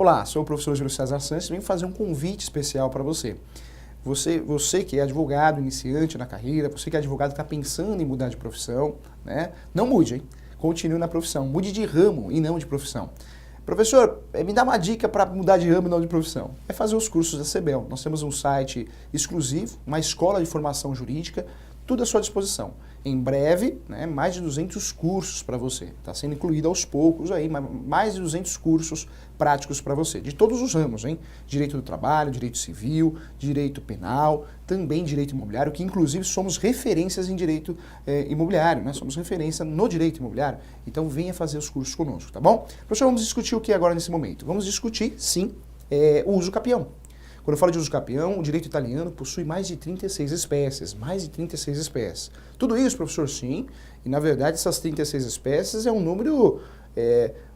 Olá, sou o professor Júlio César Santos e venho fazer um convite especial para você. Você que é advogado, iniciante na carreira, você que é advogado que está pensando em mudar de profissão, né? Não mude, hein? Continue na profissão, mude de ramo e não de profissão. Professor, me dá uma dica para mudar de ramo e não de profissão. É fazer os cursos da CBEL. Nós temos um site exclusivo, uma escola de formação jurídica, tudo à sua disposição. Em breve, né, mais de 200 cursos para você. Está sendo incluído aos poucos aí, mais de 200 cursos práticos para você, de todos os ramos, hein? Direito do trabalho, direito civil, direito penal, também direito imobiliário, que inclusive somos referências em direito imobiliário, né? Somos referência no direito imobiliário. Então venha fazer os cursos conosco, tá bom? Professor, vamos discutir o que agora nesse momento? Vamos discutir, sim, o uso capião. Quando eu falo de uso capião, o direito italiano possui mais de 36 espécies, mais de 36 espécies. Tudo isso, professor, sim, e na verdade essas 36 espécies é um número,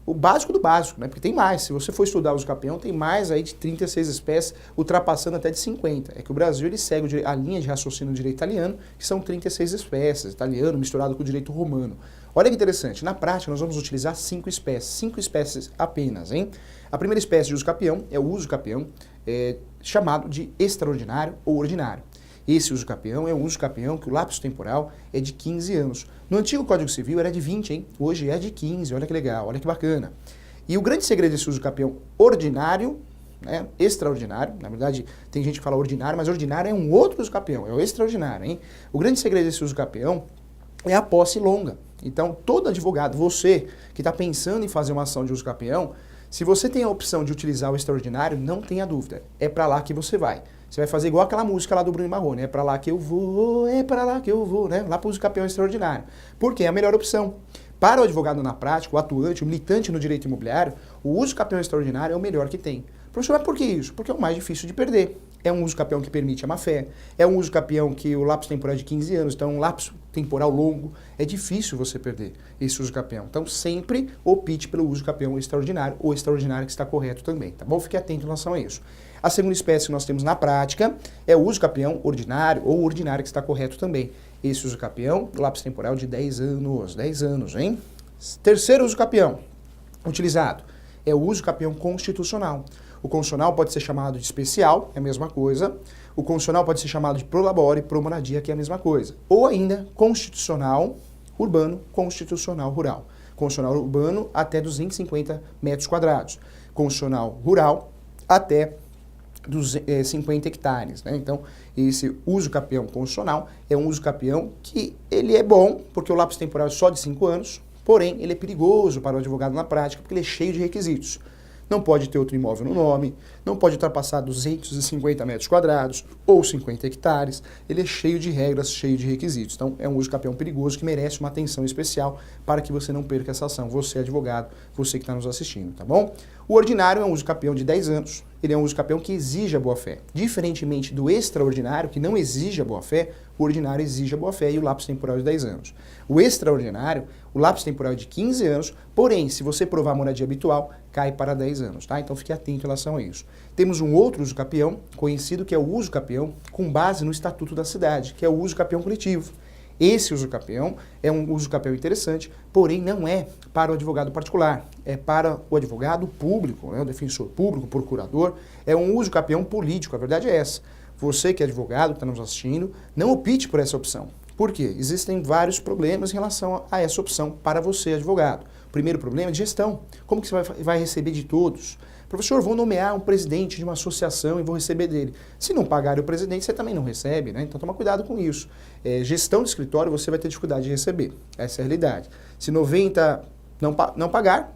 o básico do básico, né? Porque tem mais, se você for estudar o uso capião, tem mais aí de 36 espécies, ultrapassando até de 50. É que o Brasil, ele segue a linha de raciocínio do direito italiano, que são 36 espécies, italiano misturado com o direito romano. Olha que interessante, na prática nós vamos utilizar 5 espécies apenas, hein? A primeira espécie de uso capião é o uso capião, chamado de extraordinário ou ordinário. Esse uso capião é um uso capião que o lapso temporal é de 15 anos. No antigo Código Civil era de 20, hein? Hoje é de 15, olha que legal, olha que bacana. E o grande segredo desse uso capião ordinário, né, extraordinário, na verdade tem gente que fala ordinário, mas ordinário é um outro uso capião, é o extraordinário, hein? O grande segredo desse uso capião é a posse longa. Então todo advogado, você que está pensando em fazer uma ação de uso capião, se você tem a opção de utilizar o extraordinário, não tenha dúvida, é para lá que você vai. Você vai fazer igual aquela música lá do Bruno Marrone, é para lá que eu vou, é para lá que eu vou, né? Lá para o uso capião extraordinário. Porque é a melhor opção. Para o advogado na prática, o atuante, o militante no direito imobiliário, o uso capião extraordinário é o melhor que tem. Professor, mas por que isso? Porque é o mais difícil de perder. É um uso capião que permite a má-fé, é um uso capião que o lapso temporal é de 15 anos, então é um lapso temporal longo, é difícil você perder esse uso capião. Então sempre opte pelo uso capião extraordinário ou extraordinário que está correto também, tá bom? Fique atento em relação a isso. A segunda espécie que nós temos na prática é o uso capião ordinário ou ordinário que está correto também. Esse uso capião, lapso temporal de 10 anos, hein? Terceiro uso capião utilizado é o uso capião constitucional. O constitucional pode ser chamado de especial, é a mesma coisa. O constitucional pode ser chamado de pro labore, pro moradia, que é a mesma coisa. Ou ainda, constitucional urbano, constitucional rural. Constitucional urbano até 250 metros quadrados. Constitucional rural até 50 hectares. Né? Então, esse uso capião constitucional é um uso capião que ele é bom, porque o lapso temporal é só de 5 anos, porém, ele é perigoso para o advogado na prática, porque ele é cheio de requisitos. Não pode ter outro imóvel no nome, não pode ultrapassar 250 metros quadrados ou 50 hectares. Ele é cheio de regras, cheio de requisitos. Então, é um uso capião perigoso que merece uma atenção especial para que você não perca essa ação. Você, advogado, você que está nos assistindo, tá bom? O ordinário é um uso capião de 10 anos. Ele é um uso capião que exige a boa-fé. Diferentemente do extraordinário, que não exige a boa-fé, o ordinário exige a boa-fé e o lapso temporal de 10 anos. O extraordinário, o lapso temporal é de 15 anos, porém, se você provar a moradia habitual, cai para 10 anos, tá? Então fique atento em relação a isso. Temos um outro uso capião, conhecido que é o uso capião com base no Estatuto da Cidade, que é o uso capião coletivo. Esse uso capião é um uso capião interessante, porém não é para o advogado particular, é para o advogado público, né, o defensor público, o procurador, é um uso capião político, a verdade é essa. Você que é advogado, que está nos assistindo, não opte por essa opção. Por quê? Existem vários problemas em relação a essa opção para você, advogado. O primeiro problema é de gestão. Como que você vai receber de todos? Professor, vou nomear um presidente de uma associação e vou receber dele. Se não pagar o presidente, você também não recebe, né? Então toma cuidado com isso. Gestão de escritório, você vai ter dificuldade de receber. Essa é a realidade. Se 90 não pagar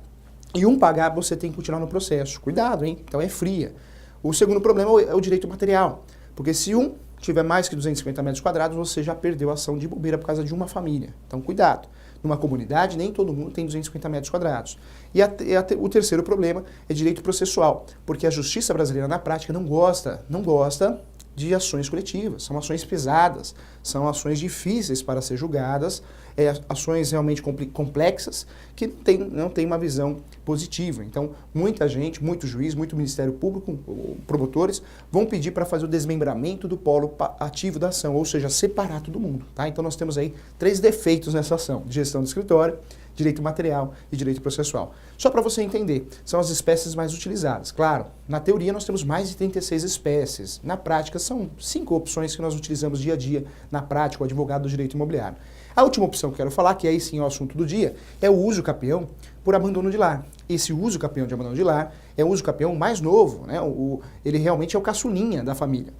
e um pagar, você tem que continuar no processo. Cuidado, hein? Então é fria. O segundo problema é o direito material. Porque se um tiver mais que 250 metros quadrados, você já perdeu a ação de bobeira por causa de uma família. Então cuidado. Numa comunidade, nem todo mundo tem 250 metros quadrados. E o terceiro problema é direito processual, porque a justiça brasileira, na prática, não gosta de ações coletivas. São ações pesadas, são ações difíceis para ser julgadas, ações realmente complexas que não tem uma visão positiva. Então, muita gente, muito juiz, muito Ministério Público, promotores, vão pedir para fazer o desmembramento do polo ativo da ação, ou seja, separar todo mundo. Tá? Então, nós temos aí 3 defeitos nessa ação: de gestão do escritório, direito material e direito processual. Só para você entender, são as espécies mais utilizadas. Claro, na teoria nós temos mais de 36 espécies. Na prática, são 5 opções que nós utilizamos dia a dia na prática, o advogado do direito imobiliário. A última opção que eu quero falar, que aí sim é o assunto do dia, é o uso capião por abandono de lar. Esse uso capião de abandono de lar é o uso capião mais novo, né? Ele realmente é o caçulinha da família.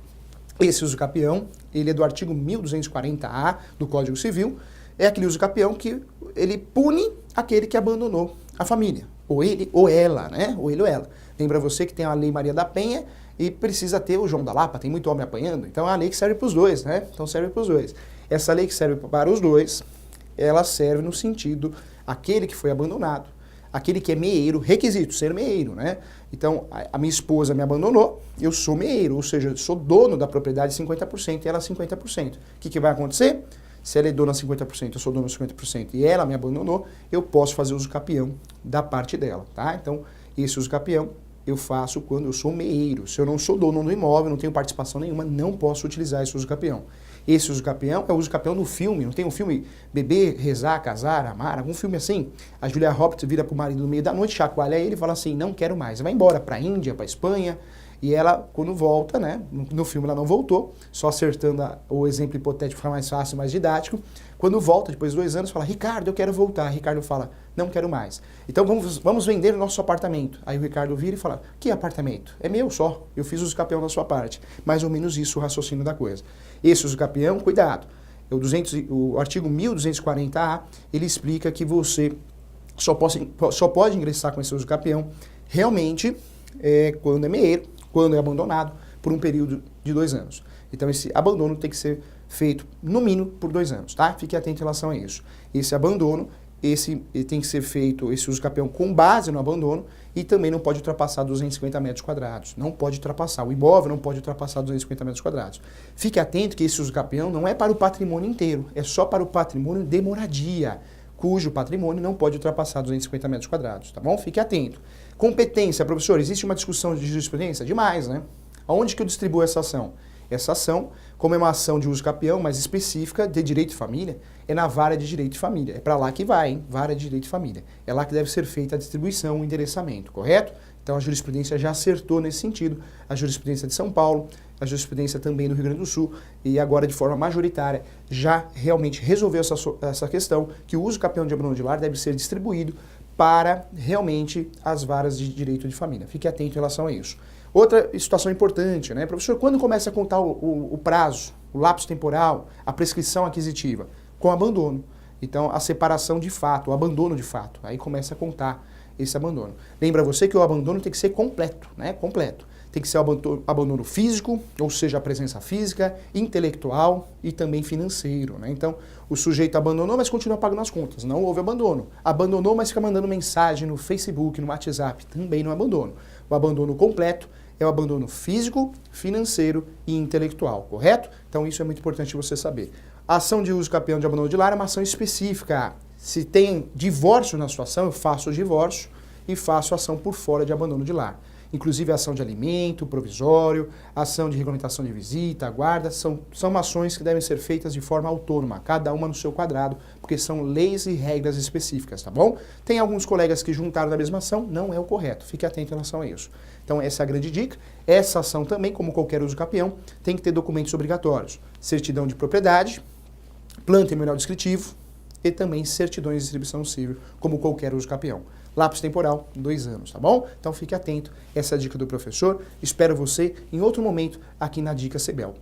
Esse uso capião, ele é do artigo 1240-A do Código Civil, é aquele uso capião que ele pune aquele que abandonou a família, ou ele ou ela, né? Ou ele ou ela. Lembra você que tem a Lei Maria da Penha e precisa ter o João da Lapa, tem muito homem apanhando, então é a lei que serve para os dois, né? Então serve para os dois. Essa lei que serve para os dois, ela serve no sentido, aquele que foi abandonado, aquele que é meeiro, requisito, ser meeiro, né? Então, a minha esposa me abandonou, eu sou meeiro, ou seja, eu sou dono da propriedade 50% e ela 50%. O que vai acontecer? Se ela é dona 50%, eu sou dono 50% e ela me abandonou, eu posso fazer uso capião da parte dela, tá? Então, esse uso capião eu faço quando eu sou meeiro. Se eu não sou dono do imóvel, não tenho participação nenhuma, não posso utilizar esse uso capião. Esse uso capião é o uso capião no filme, não tem um filme Beber, Rezar, Casar, Amar, algum filme assim? A Julia Roberts vira pro marido no meio da noite, chacoalha ele e fala assim, não quero mais. Vai embora pra Índia, pra Espanha, e ela, quando volta, né, no filme ela não voltou, só acertando o exemplo hipotético para ficar mais fácil, mais didático, quando volta, depois de 2 anos, fala, Ricardo, eu quero voltar. Ricardo fala, não quero mais. Então vamos vender o nosso apartamento. Aí o Ricardo vira e fala, que apartamento? É meu só, eu fiz uso capião da sua parte. Mais ou menos isso o raciocínio da coisa. Esse uso capião, cuidado, o artigo 1240-A, ele explica que você só pode ingressar com esse uso capião realmente quando é meeiro, quando é abandonado, por um período de 2 anos. Então esse abandono tem que ser feito no mínimo por 2 anos, tá? Fique atento em relação a isso. Esse abandono, tem que ser feito, esse uso capião com base no abandono e também não pode ultrapassar 250 metros quadrados. Não pode ultrapassar, o imóvel não pode ultrapassar 250 metros quadrados. Fique atento que esse uso capião não é para o patrimônio inteiro, é só para o patrimônio de moradia, cujo patrimônio não pode ultrapassar 250 metros quadrados, tá bom? Fique atento. Competência, professor, existe uma discussão de jurisprudência? Demais, né? Aonde que eu distribuo essa ação? Essa ação, como é uma ação de uso capião, mais específica de direito de família, é na vara de direito de família. É para lá que vai, hein? Vara de direito de família. É lá que deve ser feita a distribuição, o endereçamento, correto? Então a jurisprudência já acertou nesse sentido. A jurisprudência de São Paulo, a jurisprudência também do Rio Grande do Sul, e agora de forma majoritária já realmente resolveu essa questão, que o uso capião de abandono de lar deve ser distribuído para realmente as varas de direito de família. Fique atento em relação a isso. Outra situação importante, né? Professor, quando começa a contar o prazo, o lapso temporal, a prescrição aquisitiva? Com o abandono. Então, a separação de fato, o abandono de fato. Aí começa a contar esse abandono. Lembra você que o abandono tem que ser completo, né? Completo. Tem que ser o abandono físico, ou seja, a presença física, intelectual e também financeiro, né? Então, o sujeito abandonou, mas continua pagando as contas. Não houve abandono. Abandonou, mas fica mandando mensagem no Facebook, no WhatsApp. Também não abandono. O abandono completo é o abandono físico, financeiro e intelectual, correto? Então, isso é muito importante você saber. A ação de uso capião de abandono de lar é uma ação específica. Se tem divórcio na situação, eu faço o divórcio e faço a ação por fora de abandono de lar. Inclusive a ação de alimento provisório, ação de regulamentação de visita, guarda, são ações que devem ser feitas de forma autônoma, cada uma no seu quadrado, porque são leis e regras específicas, tá bom? Tem alguns colegas que juntaram na mesma ação, não é o correto, fique atento em relação a isso. Então essa é a grande dica. Essa ação também, como qualquer uso capião, tem que ter documentos obrigatórios, certidão de propriedade, planta e memorial descritivo e também certidões de distribuição civil, como qualquer uso capião. Lapso temporal, 2 anos, tá bom? Então fique atento, essa é a dica do professor. Espero você em outro momento aqui na Dica CBEL.